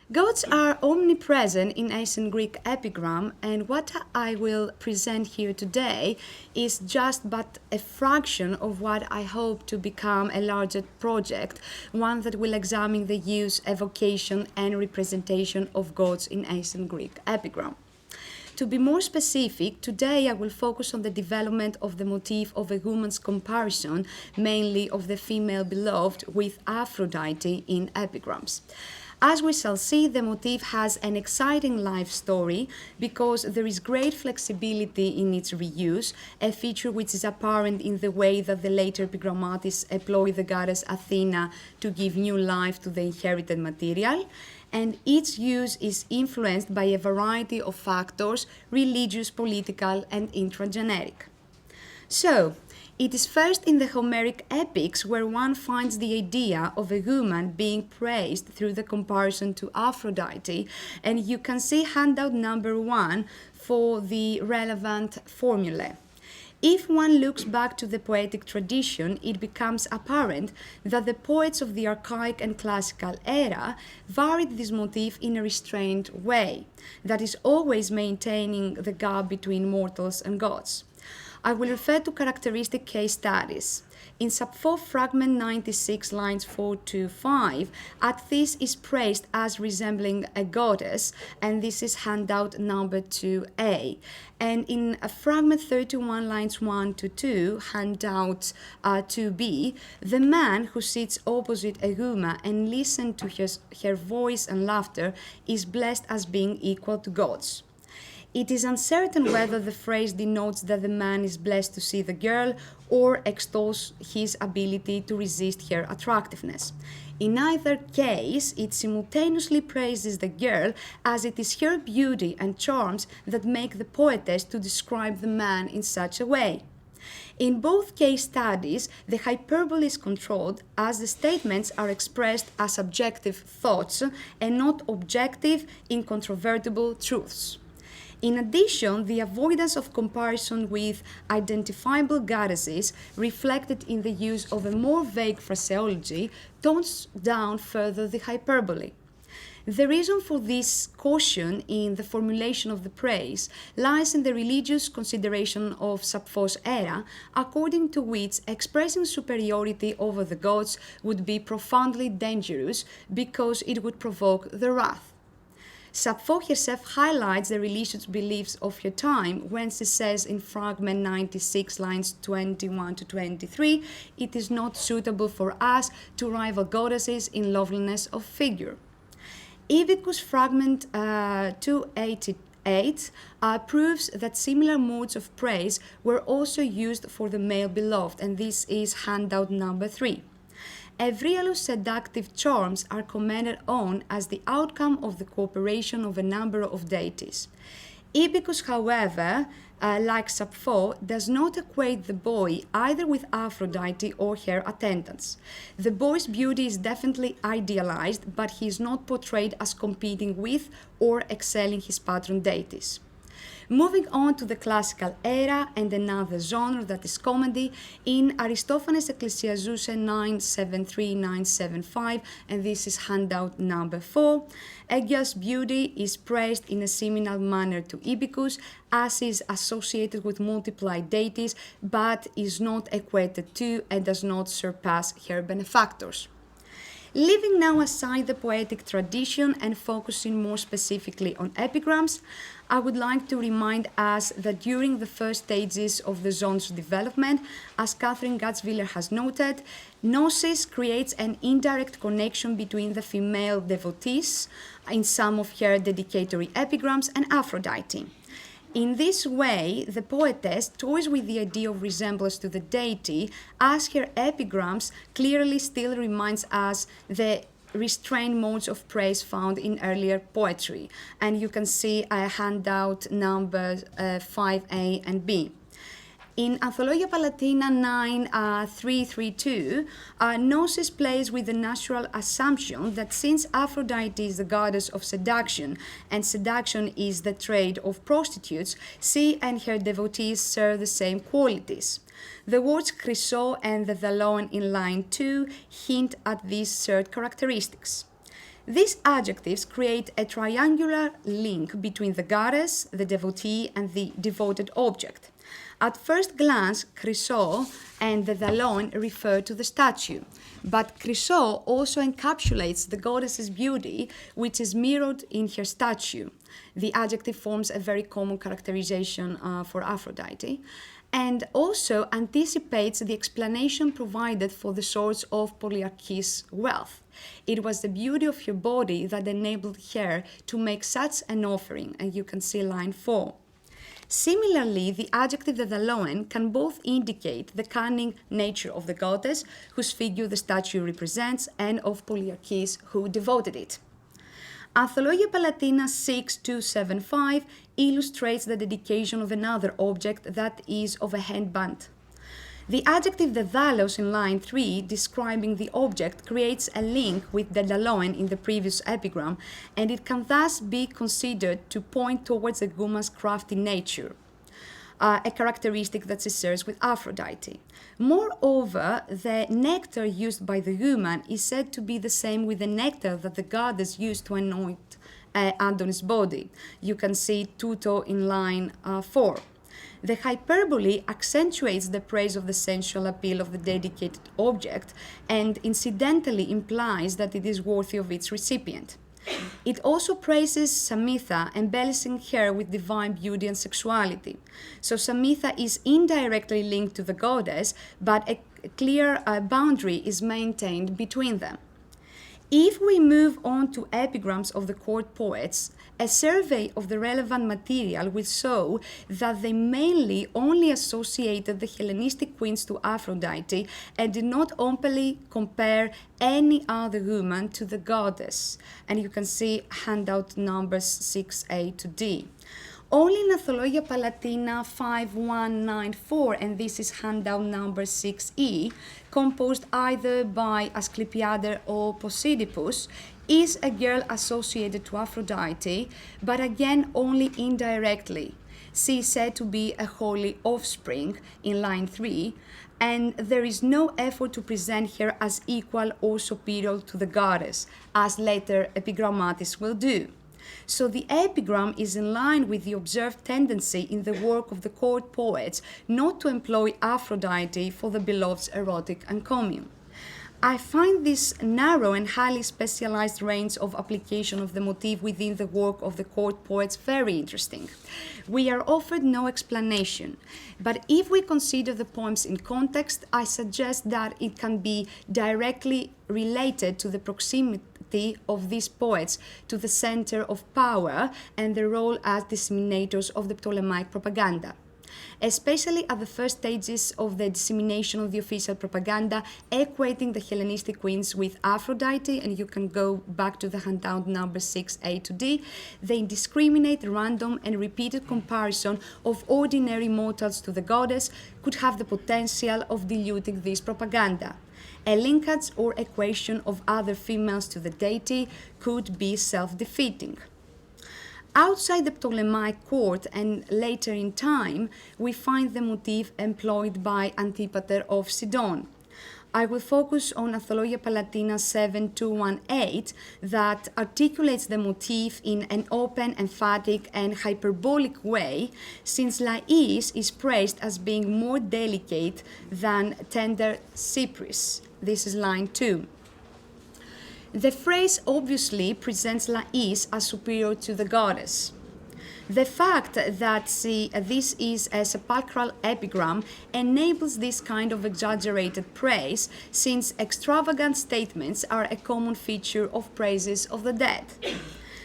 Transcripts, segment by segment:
Gods are omnipresent in ancient Greek epigram, and what I will present here today is just but a fraction of what I hope to become a larger project, one that will examine the use, evocation, and representation of gods in ancient Greek epigram. To be more specific, today I will focus on the development of the motif of a woman's comparison, mainly of the female beloved, with Aphrodite in epigrams. As we shall see, the motif has an exciting life story because there is great flexibility in its reuse, a feature which is apparent in the way that the later epigrammatists employ the goddess Athena to give new life to the inherited material, and its use is influenced by a variety of factors, religious, political, and intrageneric. So, it is first in the Homeric epics where one finds the idea of a woman being praised through the comparison to Aphrodite, and you can see handout number 1 for the relevant formulae. If one looks back to the poetic tradition, it becomes apparent that the poets of the archaic and classical era varied this motif in a restrained way, that is, always maintaining the gap between mortals and gods. I will refer to characteristic case studies. In Sappho fragment 96 lines 4 to 5, Athena is praised as resembling a goddess, and this is handout number 2A. And in a fragment 31 lines 1 to 2, handout 2B, the man who sits opposite a woman and listens to her voice and laughter is blessed as being equal to gods. It is uncertain whether the phrase denotes that the man is blessed to see the girl or extols his ability to resist her attractiveness. In either case, it simultaneously praises the girl, as it is her beauty and charms that make the poetess to describe the man in such a way. In both case studies, the hyperbole is controlled as the statements are expressed as subjective thoughts and not objective, incontrovertible truths. In addition, the avoidance of comparison with identifiable goddesses, reflected in the use of a more vague phraseology, tones down further the hyperbole. The reason for this caution in the formulation of the praise lies in the religious consideration of Sappho's era, according to which expressing superiority over the gods would be profoundly dangerous because it would provoke their wrath. Sappho herself highlights the religious beliefs of her time when she says in fragment 96 lines 21 to 23, "It is not suitable for us to rival goddesses in loveliness of figure." Ibicus fragment 288 proves that similar modes of praise were also used for the male beloved, and this is handout number 3. Euryalus' seductive charms are commented on as the outcome of the cooperation of a number of deities. Ibicus, however, like Sappho, does not equate the boy either with Aphrodite or her attendants. The boy's beauty is definitely idealized, but he is not portrayed as competing with or excelling his patron deities. Moving on to the classical era and another genre, that is comedy, in Aristophanes' Ecclesiazuse 973-975, and this is handout number 4, Aegea's beauty is praised in a similar manner to Ibicus, as is associated with multiplied deities, but is not equated to and does not surpass her benefactors. Leaving now aside the poetic tradition and focusing more specifically on epigrams, I would like to remind us that during the first stages of the genre's development, as Catherine Gatzwiller has noted, Gnosis creates an indirect connection between the female devotees in some of her dedicatory epigrams and Aphrodite. In this way, the poetess toys with the idea of resemblance to the deity, as her epigrams clearly still reminds us the restrained modes of praise found in earlier poetry. And you can see a handout number 5A and B. In Anthologia Palatina 9332, Gnosis plays with the natural assumption that since Aphrodite is the goddess of seduction, and seduction is the trade of prostitutes, she and her devotees share the same qualities. The words Chrysou and the Dallon in line 2 hint at these shared characteristics. These adjectives create a triangular link between the goddess, the devotee, and the devoted object. At first glance, Chrysou and the Dallon refer to the statue, but Chrysou also encapsulates the goddess's beauty, which is mirrored in her statue. The adjective forms a very common characterization for Aphrodite, and also anticipates the explanation provided for the source of Polyarche's wealth. It was the beauty of her body that enabled her to make such an offering, and you can see line 4. Similarly, the adjective Dallon can both indicate the cunning nature of the goddess, whose figure the statue represents, and of Polyarches, who devoted it. Anthologia Palatina 6275 illustrates the dedication of another object that is of a handband. The adjective Daedalus in line 3, describing the object, creates a link with the Dallon in the previous epigram, and it can thus be considered to point towards the woman's crafty nature, a characteristic that she shares with Aphrodite. Moreover, the nectar used by the woman is said to be the same with the nectar that the goddess used to anoint Adonis' body. You can see Tuto in line 4. The hyperbole accentuates the praise of the sensual appeal of the dedicated object and incidentally implies that it is worthy of its recipient. It also praises Samitha, embellishing her with divine beauty and sexuality. So Samitha is indirectly linked to the goddess, but a clear boundary is maintained between them. If we move on to epigrams of the court poets, a survey of the relevant material will show that they mainly only associated the Hellenistic queens to Aphrodite and did not openly compare any other woman to the goddess. And you can see handout numbers 6A to D. Only in Anthologia Palatina 5194, and this is handout number 6E, composed either by Asclepiader or Posidippus, is a girl associated to Aphrodite, but again only indirectly. She is said to be a holy offspring in line 3, and there is no effort to present her as equal or superior to the goddess, as later epigrammatists will do. So the epigram is in line with the observed tendency in the work of the court poets not to employ Aphrodite for the beloved's erotic encomium. I find this narrow and highly specialized range of application of the motif within the work of the court poets very interesting. We are offered no explanation, but if we consider the poems in context, I suggest that it can be directly related to the proximity of these poets to the center of power and their role as disseminators of the Ptolemaic propaganda, especially at the first stages of the dissemination of the official propaganda, equating the Hellenistic queens with Aphrodite, and you can go back to the handout number 6A to D. The indiscriminate, random, and repeated comparison of ordinary mortals to the goddess could have the potential of diluting this propaganda. A linkage or equation of other females to the deity could be self-defeating. Outside the Ptolemaic court and later in time, we find the motif employed by Antipater of Sidon. I will focus on Anthologia Palatina 7218 that articulates the motif in an open, emphatic, and hyperbolic way, since Lais is praised as being more delicate than tender Cypris. This is line 2. The phrase obviously presents Lais as superior to the goddess. The fact that this is a sepulchral epigram enables this kind of exaggerated praise, since extravagant statements are a common feature of praises of the dead.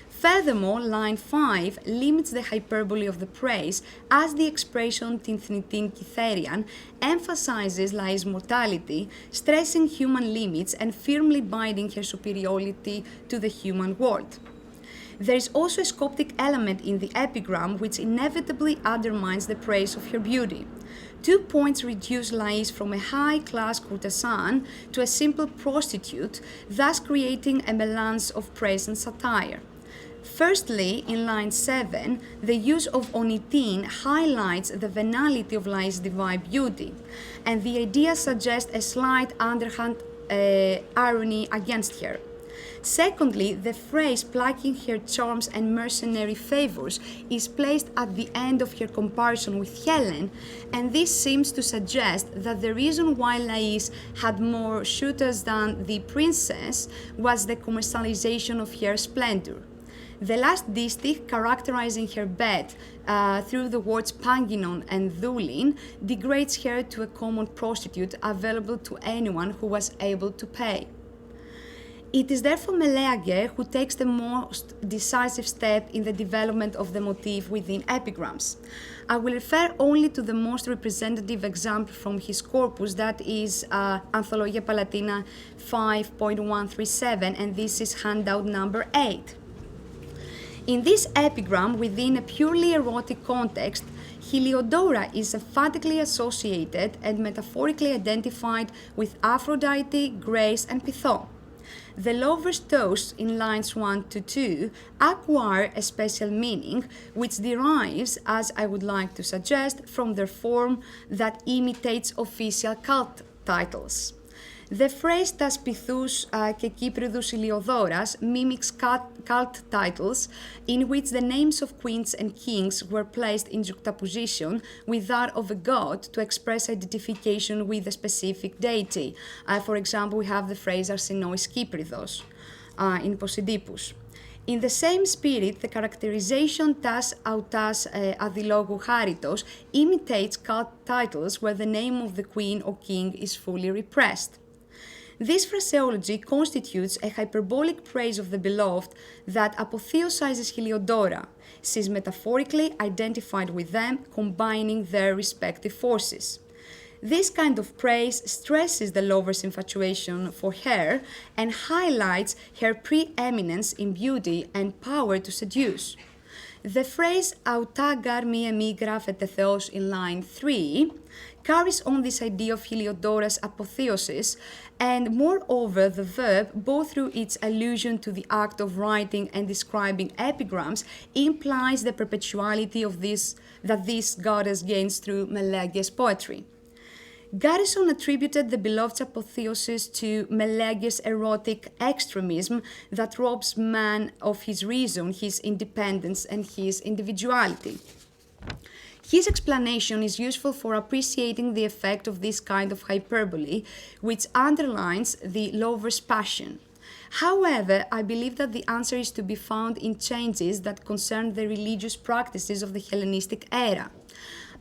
Furthermore, line 5 limits the hyperbole of the praise, as the expression tinthnitin kytherian emphasizes Lais' mortality, stressing human limits and firmly binding her superiority to the human world. There is also a Scoptic element in the epigram which inevitably undermines the praise of her beauty. 2 points reduce Lais from a high-class courtesan to a simple prostitute, thus creating a melange of praise and satire. Firstly, in line 7, the use of onitin highlights the venality of Lais' divine beauty, and the idea suggests a slight underhand irony against her. Secondly, the phrase plucking her charms and mercenary favors is placed at the end of her comparison with Helen, and this seems to suggest that the reason why Lais had more suitors than the princess was the commercialization of her splendor. The last distich, characterizing her bed through the words panginon and doulin, degrades her to a common prostitute available to anyone who was able to pay. It is therefore Meleager who takes the most decisive step in the development of the motif within epigrams. I will refer only to the most representative example from his corpus, that is Anthologia Palatina 5.137, and this is handout number 8. In this epigram, within a purely erotic context, Heliodora is emphatically associated and metaphorically identified with Aphrodite, Grace, and Python. The lover's toasts in lines 1 to 2 acquire a special meaning, which derives, as I would like to suggest, from their form that imitates official cult titles. The phrase «Tas Pythous και Kypridous Iliodorας» mimics cult titles in which the names of queens and kings were placed in juxtaposition with that of a god to express identification with a specific deity. For example, we have the phrase «Arsinois Kypridos» in Posidippus. In the same spirit, the characterization «tas autas adilogou charitos» imitates cult titles where the name of the queen or king is fully repressed. This phraseology constitutes a hyperbolic praise of the beloved that apotheosizes Heliodora. She is metaphorically identified with them, combining their respective forces. This kind of praise stresses the lover's infatuation for her and highlights her preeminence in beauty and power to seduce. The phrase «Auta gar mie mi grafete Theos» in line 3 carries on this idea of Heliodora's apotheosis, and moreover the verb, both through its allusion to the act of writing and describing epigrams, implies the perpetuality of this goddess gains through Meleager's poetry. Garrison attributed the beloved's apotheosis to Meleager's erotic extremism that robs man of his reason, his independence, and his individuality. His explanation is useful for appreciating the effect of this kind of hyperbole, which underlines the lover's passion. However, I believe that the answer is to be found in changes that concern the religious practices of the Hellenistic era.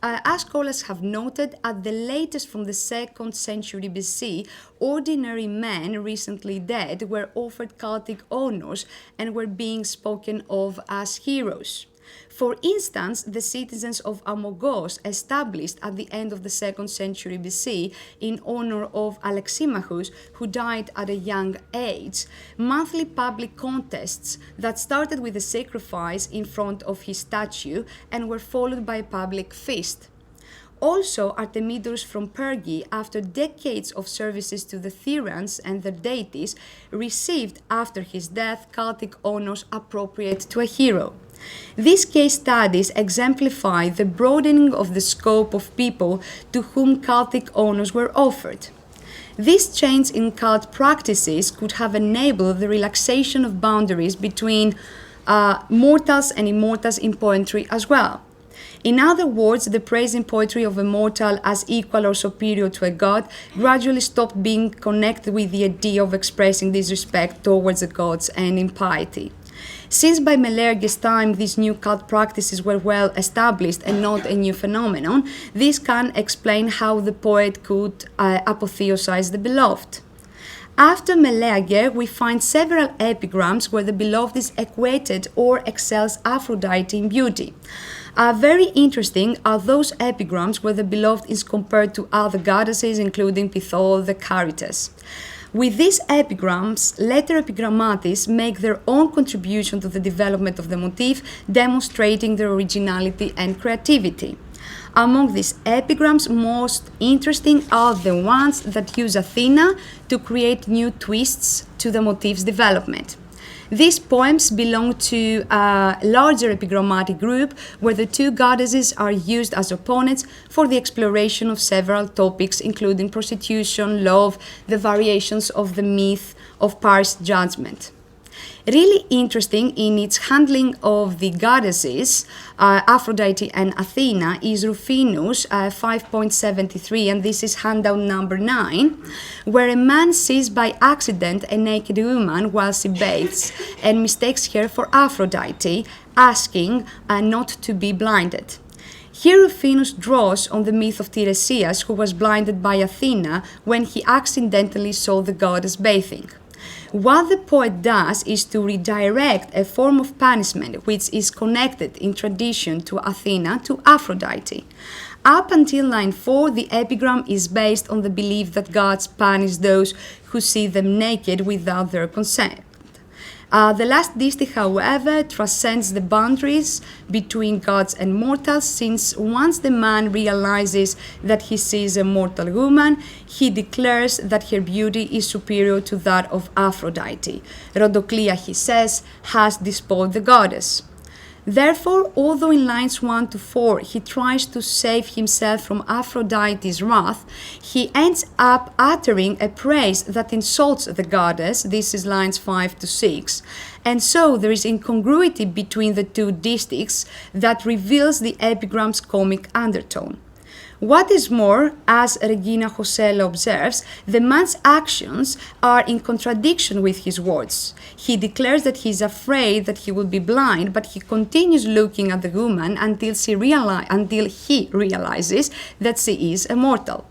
As scholars have noted, at the latest from the 2nd century BC, ordinary men recently dead were offered cultic honors and were being spoken of as heroes. For instance, the citizens of Amorgos, established at the end of the 2nd century BC in honor of Aleximachus, who died at a young age, monthly public contests that started with a sacrifice in front of his statue and were followed by a public feast. Also, Artemidorus from Pergae, after decades of services to the Therians and their deities, received after his death cultic honors appropriate to a hero. These case studies exemplify the broadening of the scope of people to whom cultic honors were offered. This change in cult practices could have enabled the relaxation of boundaries between mortals and immortals in poetry as well. In other words, the praise in poetry of a mortal as equal or superior to a god gradually stopped being connected with the idea of expressing disrespect towards the gods and impiety. Since by Meleager's time these new cult practices were well established and not a new phenomenon, this can explain how the poet could apotheosize the beloved. After Meleager, we find several epigrams where the beloved is equated or excels Aphrodite in beauty. Very interesting are those epigrams where the beloved is compared to other goddesses, including Python, the Charites. With these epigrams, later epigrammatists make their own contribution to the development of the motif, demonstrating their originality and creativity. Among these epigrams, most interesting are the ones that use Athena to create new twists to the motif's development. These poems belong to a larger epigrammatic group where the two goddesses are used as opponents for the exploration of several topics, including prostitution, love, the variations of the myth of Paris judgment. Really interesting in its handling of the goddesses, Aphrodite and Athena, is Rufinus 5.73, and this is handout number 9, where a man sees by accident a naked woman while she bathes and mistakes her for Aphrodite, asking not to be blinded. Here Rufinus draws on the myth of Tiresias, who was blinded by Athena when he accidentally saw the goddess bathing. What the poet does is to redirect a form of punishment which is connected in tradition to Athena to Aphrodite. Up until line 4, the epigram is based on the belief that gods punish those who see them naked without their consent. The last distich, however, transcends the boundaries between gods and mortals, since once the man realizes that he sees a mortal woman, he declares that her beauty is superior to that of Aphrodite. Rodoclea, he says, has despoiled the goddess. Therefore, although in lines 1 to 4 he tries to save himself from Aphrodite's wrath, he ends up uttering a praise that insults the goddess. This is lines 5 to 6. And so there is incongruity between the two distichs that reveals the epigram's comic undertone. What is more, as Regina Josello observes, the man's actions are in contradiction with his words. He declares that he is afraid that he will be blind, but he continues looking at the woman until he realizes that she is immortal.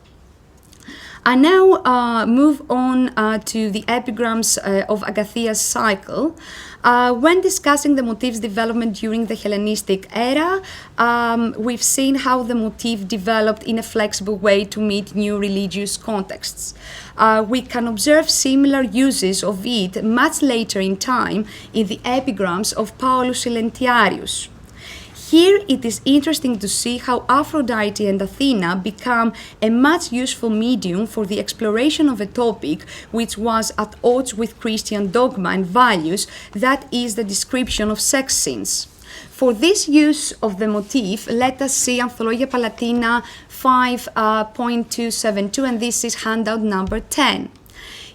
I now move on to the epigrams of Agathia's cycle. When discussing the motif's development during the Hellenistic era, we've seen how the motif developed in a flexible way to meet new religious contexts. We can observe similar uses of it much later in time in the epigrams of Paulus Silentiarius. Here it is interesting to see how Aphrodite and Athena become a much useful medium for the exploration of a topic which was at odds with Christian dogma and values, that is the description of sex scenes. For this use of the motif, let us see Anthologia Palatina 5.272, and this is handout number 10.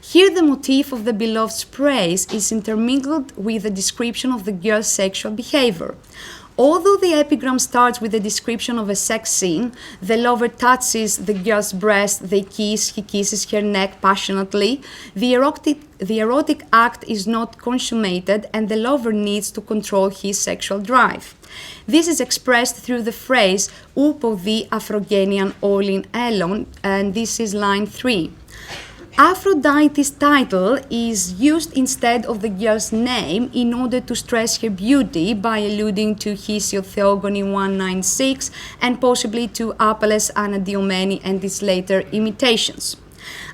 Here the motif of the beloved's praise is intermingled with the description of the girl's sexual behavior. Although the epigram starts with a description of a sex scene, the lover touches the girl's breast, they kiss, he kisses her neck passionately, the erotic act is not consummated and the lover needs to control his sexual drive. This is expressed through the phrase "upo di Afrogenian olin elon," and this is line 3. Aphrodite's title is used instead of the girl's name in order to stress her beauty by alluding to Hesiod Theogony 196 and possibly to Apelles Anadyomene and its later imitations.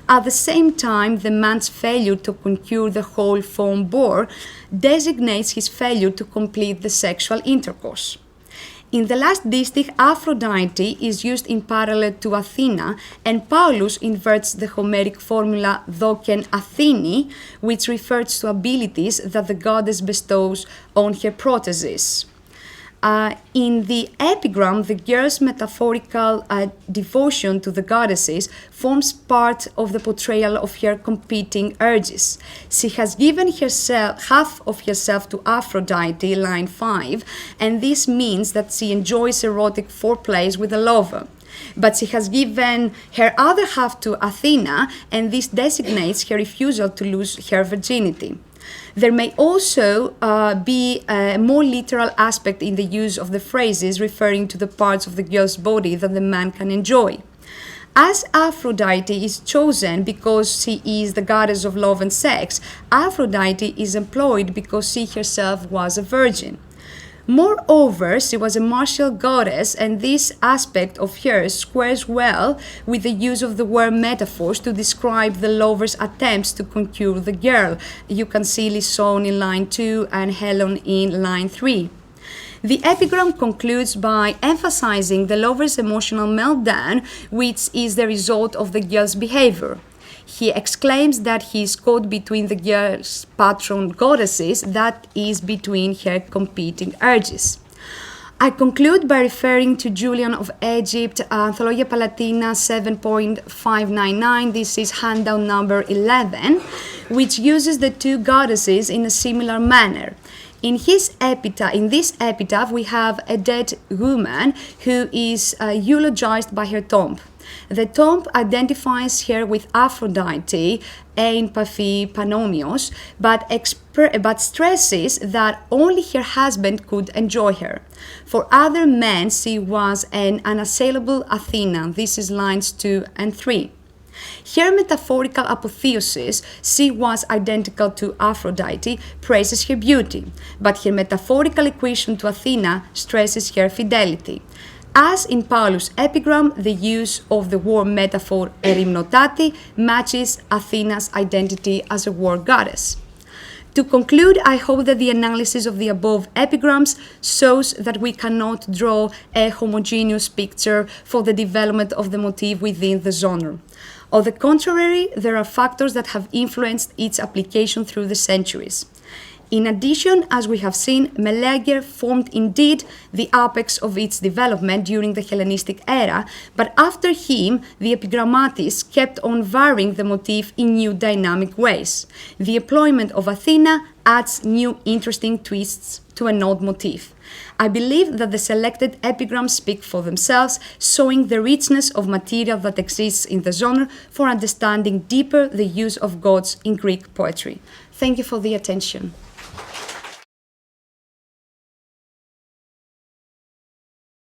At the same time, the man's failure to conquer the whole foam bore designates his failure to complete the sexual intercourse. In the last distich, Aphrodite is used in parallel to Athena, and Paulus inverts the Homeric formula "Doken Athene," which refers to abilities that the goddess bestows on her proteges. In the epigram, the girl's metaphorical devotion to the goddesses forms part of the portrayal of her competing urges. She has given herself half of herself to Aphrodite, line 5, and this means that she enjoys erotic foreplays with a lover. But she has given her other half to Athena, and this designates her refusal to lose her virginity. There may also be a more literal aspect in the use of the phrases referring to the parts of the girl's body that the man can enjoy. As Aphrodite is chosen because she is the goddess of love and sex, Aphrodite is employed because she herself was a virgin. Moreover, she was a martial goddess, and this aspect of hers squares well with the use of the word metaphors to describe the lover's attempts to conquer the girl. You can see Lison in line 2 and Helen in line 3. The epigram concludes by emphasizing the lover's emotional meltdown, which is the result of the girl's behavior. He exclaims that he is caught between the girl's patron goddesses, that is, between her competing urges. I conclude by referring to Julian of Egypt, Anthologia Palatina 7.599. This is handout number 11, which uses the two goddesses in a similar manner. In this epitaph, we have a dead woman who is eulogized by her tomb. The tomb identifies her with Aphrodite, ein Paphi Panomios, but stresses that only her husband could enjoy her. For other men, she was an unassailable Athena. This is lines 2 and 3. Her metaphorical apotheosis, she was identical to Aphrodite, praises her beauty, but her metaphorical equation to Athena stresses her fidelity. As in Paulus' epigram, the use of the war metaphor erimnotati matches Athena's identity as a war goddess. To conclude, I hope that the analysis of the above epigrams shows that we cannot draw a homogeneous picture for the development of the motif within the genre. On the contrary, there are factors that have influenced its application through the centuries. In addition, as we have seen, Meleager formed indeed the apex of its development during the Hellenistic era, but after him, the epigrammatists kept on varying the motif in new dynamic ways. The employment of Athena adds new interesting twists to an old motif. I believe that the selected epigrams speak for themselves, showing the richness of material that exists in the genre for understanding deeper the use of gods in Greek poetry. Thank you for the attention.